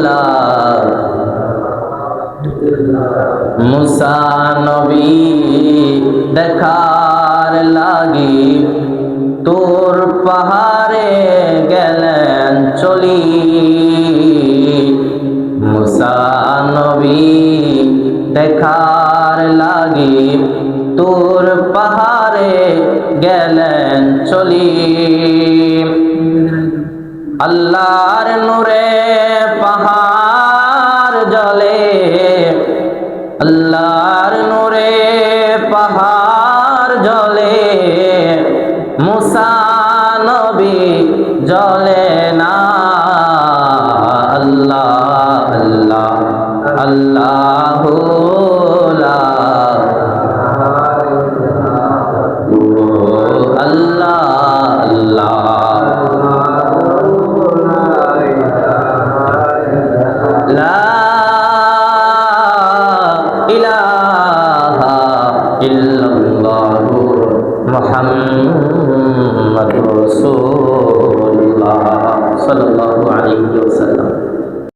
লা মুসা নবী দেখার লাগি তোর পাহাড়ে গেলেন চলি। মুসা নবী দেখার লাগি তোর পাহাড়ে গেলেন চলি। আল্লাহর নূরে পাহাড় জ্বলে, আল্লাহর নূরে পাহাড় জ্বলে, মুসা নবী জ্বলে না। আল্লাহ আল্লাহ আল্লাহু লা আল্লাহ আল্লাহ লা ইলাহা ইল্লাল্লাহু মুহাম্মাদুর রাসূলুল্লাহ সাল্লাল্লাহু আলাইহি ওয়াসাল্লাম।